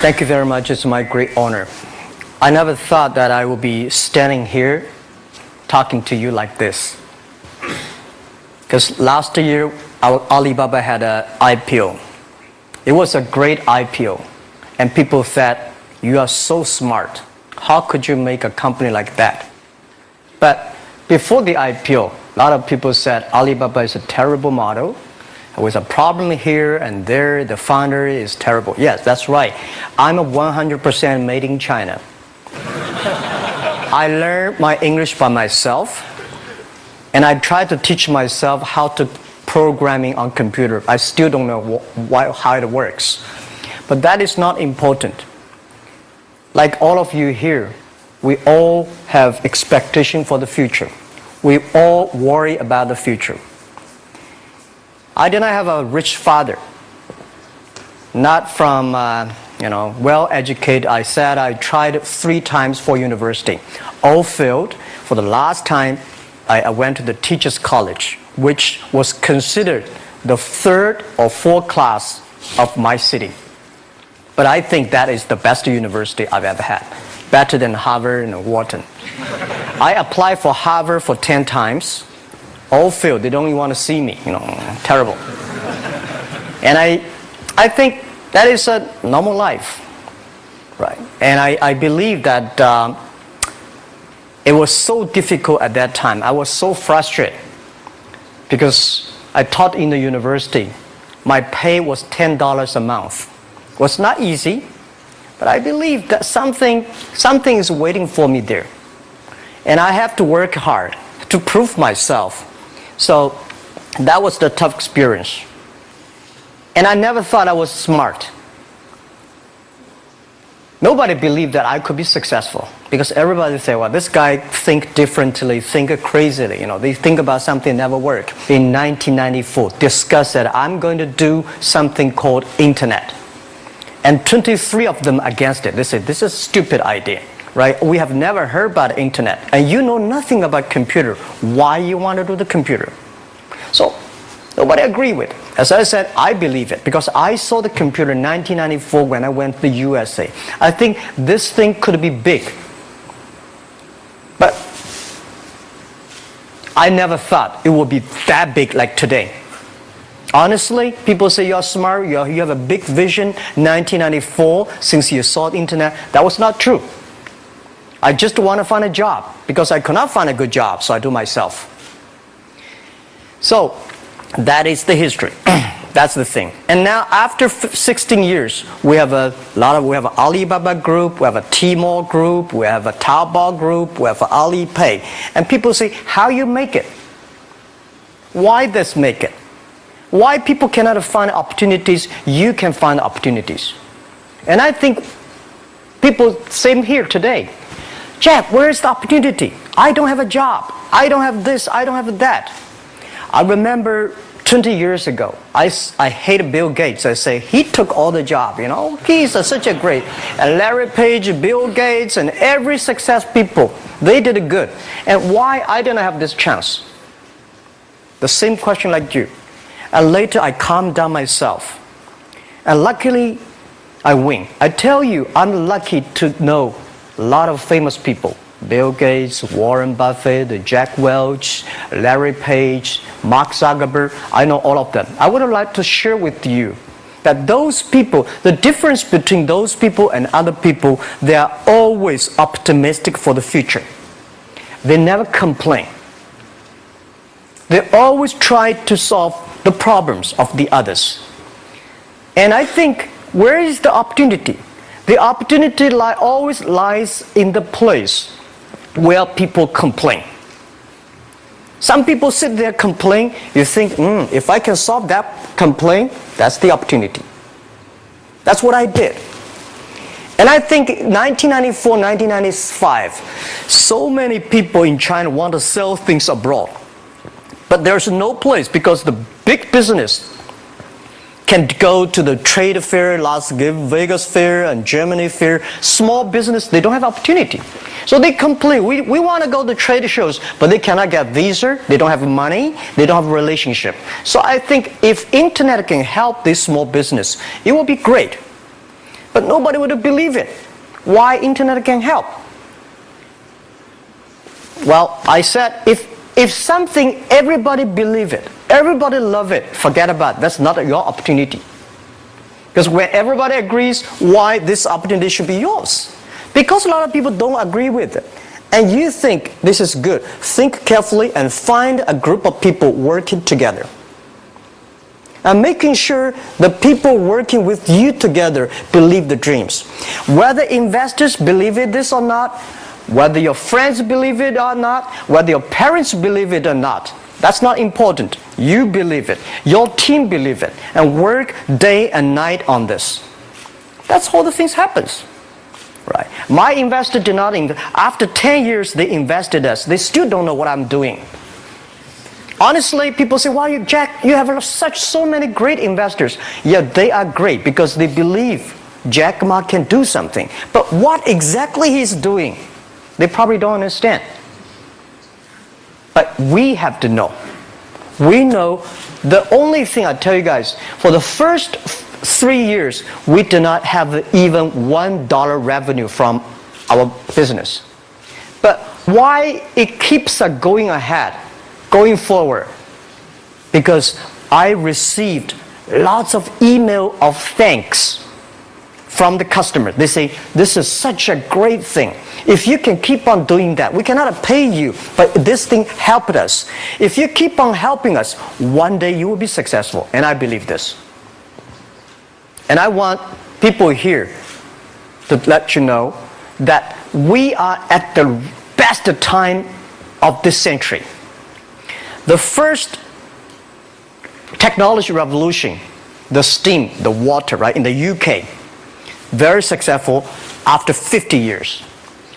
Thank you very much. It's my great honor. I never thought that I would be standing here talking to you like this. Because last year, Alibaba had an IPO. It was a great IPO. And people said, you are so smart. How could you make a company like that? But before the IPO, a lot of people said Alibaba is a terrible model. There was a problem here and there. The founder is terrible. Yes, that's right. I'm a 100% made in China. I learned my English by myself, and I tried to teach myself how to programming on computer. I still don't know how it works. But that is not important. Like all of you here, we all have expectation for the future. We all worry about the future. I did not have a rich father, not from well-educated. I said I tried 3 times for university, all failed. For the last time, I went to the teachers' college, which was considered the 3rd or 4th class of my city. But I think that is the best university I've ever had, better than Harvard and Wharton. I applied for Harvard for 10 times. All failed. They don't even want to see me. Terrible. And I think that is a normal life, right? And I believe that it was so difficult at that time. I was so frustrated because I taught in the university. My pay was $10 a month. It was not easy, but I believe that something is waiting for me there, and I have to work hard to prove myself. So that was the tough experience. And I never thought I was smart. Nobody believed that I could be successful because everybody said, well, this guy think differently, think crazily. They think about something never work. In 1994, discussed that I'm going to do something called internet. And 23 of them against it. They said, this is a stupid idea. Right? We have never heard about internet, and you know nothing about computer. Why you want to do the computer? So nobody agreed with it. As I said, I believe it because I saw the computer in 1994 when I went to the USA. I think this thing could be big, but I never thought it would be that big like today. Honestly, people say you're smart, you have a big vision. 1994, since you saw the internet, that was not true. I just want to find a job because I could not find a good job, so I do myself. So that is the history. That's the thing. And now after 16 years, we have an Alibaba group, we have a Tmall group, we have a Taobao group, we have an Alipay. And people say, how you make it? Why this make it? Why people cannot find opportunities, you can find opportunities. And I think people, same here today. Jack, where is the opportunity? I don't have a job. I don't have this. I don't have that. I remember 20 years ago, I hated Bill Gates. I say, he took all the job, He's such a great. And Larry Page, Bill Gates, and every success people, they did it good. And why I didn't have this chance? The same question like you. And later I calmed down myself. And luckily, I win. I tell you, I'm lucky to know a lot of famous people. Bill Gates, Warren Buffett, Jack Welch, Larry Page, Mark Zuckerberg. I know all of them. I would like to share with you that those people, the difference between those people and other people, they are always optimistic for the future. They never complain. They always try to solve the problems of the others. And I think, where is the opportunity? The opportunity always lies in the place where people complain. Some people sit there complain. You think, if I can solve that complaint, that's the opportunity. That's what I did. And I think 1994, 1995, so many people in China want to sell things abroad. But there's no place because the big business can go to the trade fair, Las Vegas fair and Germany fair. Small business, they don't have opportunity. So they complain, we want to go to trade shows, but they cannot get visa, they don't have money, they don't have a relationship. So I think if internet can help this small business, it will be great. But nobody would believe it. Why internet can help? Well, I said, if something, everybody believe it, everybody love it, forget about it. That's not your opportunity. Because when everybody agrees, why this opportunity should be yours? Because a lot of people don't agree with it. And you think this is good. Think carefully and find a group of people working together. And making sure the people working with you together believe the dreams. Whether investors believe it this or not, whether your friends believe it or not, whether your parents believe it or not, that's not important. You believe it. Your team believe it. And work day and night on this. That's how the things happens. Right. My investor did not invest. After 10 years, they invested us. They still don't know what I'm doing. Honestly, people say, "Wow, Jack, you have so many great investors." Yeah, they are great because they believe Jack Ma can do something. But what exactly he's doing, they probably don't understand. But we have to know. We know the only thing I tell you guys, for the first 3 years, we do not have even $1 revenue from our business. But why it keeps us going ahead, going forward? Because I received lots of email of thanks from the customer. They say, "This is such a great thing. If you can keep on doing that, we cannot pay you, but this thing helped us. If you keep on helping us, one day you will be successful." And I believe this. And I want people here to let you know that we are at the best time of this century. The first technology revolution, the steam, the water, right, in the UK, very successful after 50 years.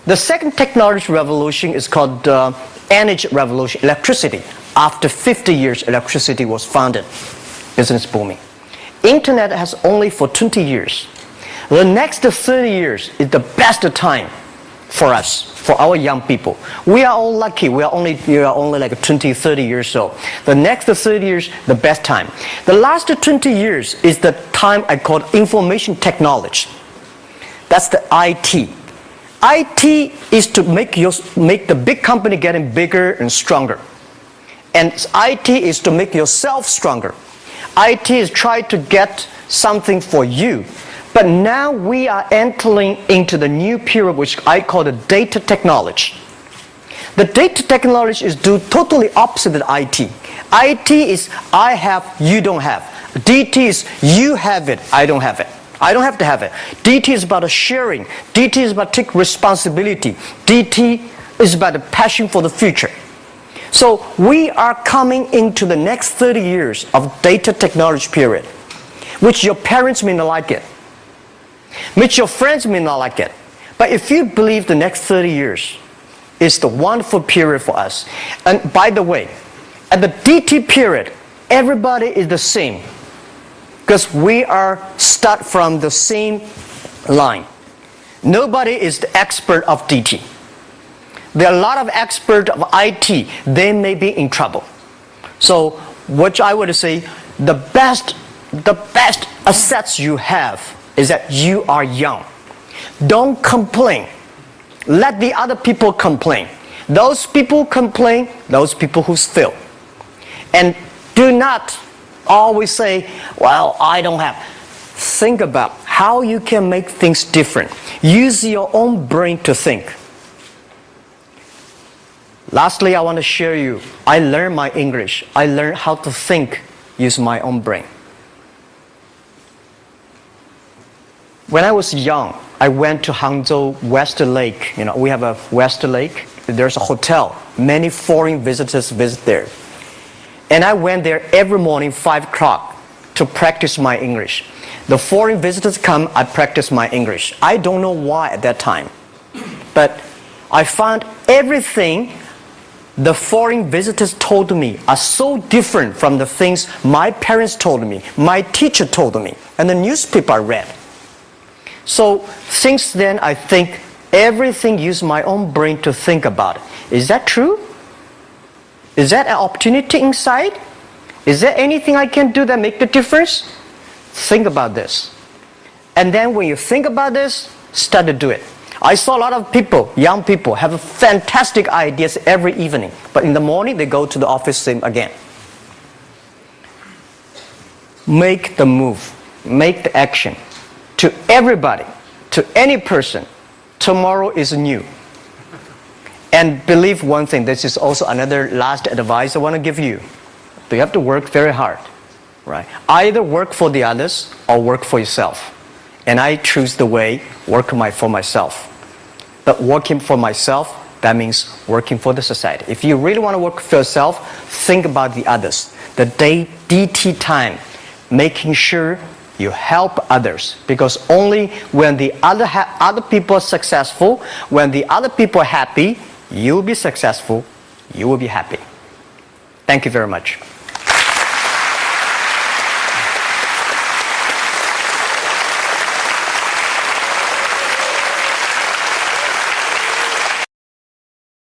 The second technology revolution is called energy revolution, electricity. After 50 years, electricity was founded, business booming. Internet has only for 20 years. The next 30 years is the best time for us, for our young people. We are all lucky. We are only like 20, 30 years old. The next 30 years, the best time. The last 20 years is the time I call information technology. That's the IT. IT is to make the big company getting bigger and stronger. And IT is to make yourself stronger. IT is trying to get something for you. But now we are entering into the new period which I call the data technology. The data technology is totally opposite of IT. IT is I have, you don't have. DT is you have it, I don't have it. I don't have to have it. DT is about sharing. DT is about taking responsibility. DT is about the passion for the future. So we are coming into the next 30 years of data technology period, which your parents may not like it, which your friends may not like it. But if you believe the next 30 years is the wonderful period for us. And by the way, at the DT period, everybody is the same because we are start from the same line. Nobody is the expert of DT. There are a lot of experts of IT. They may be in trouble. So what I would say, the best assets you have is that you are young. Don't complain. Let the other people complain. Those people complain, those people who fail. And do not always say, "Well, I don't have." Think about how you can make things different. Use your own brain to think. Lastly, I want to share you, I learned my English. I learned how to think, use my own brain. When I was young, I went to Hangzhou West Lake. You know, we have a West Lake. There's a hotel. Many foreign visitors visit there. And I went there every morning, 5 o'clock, to practice my English. The foreign visitors come, I practice my English. I don't know why at that time. But I found everything the foreign visitors told me are so different from the things my parents told me, my teacher told me, and the newspaper I read. So since then, I think everything use my own brain to think about it. Is that true? Is that an opportunity inside? Is there anything I can do that make the difference? Think about this. And then when you think about this, start to do it. I saw a lot of people, young people, have fantastic ideas every evening. But in the morning, they go to the office same again. Make the move. Make the action. To everybody, to any person, tomorrow is new. And believe one thing, this is also another last advice I want to give you. You have to work very hard. Right? Either work for the others or work for yourself. And I choose the way, work for myself. But working for myself, that means working for the society. If you really want to work for yourself, think about the others. The DT time, making sure you help others. Because only when the other people are successful, when the other people are happy, you will be successful, you will be happy. Thank you very much.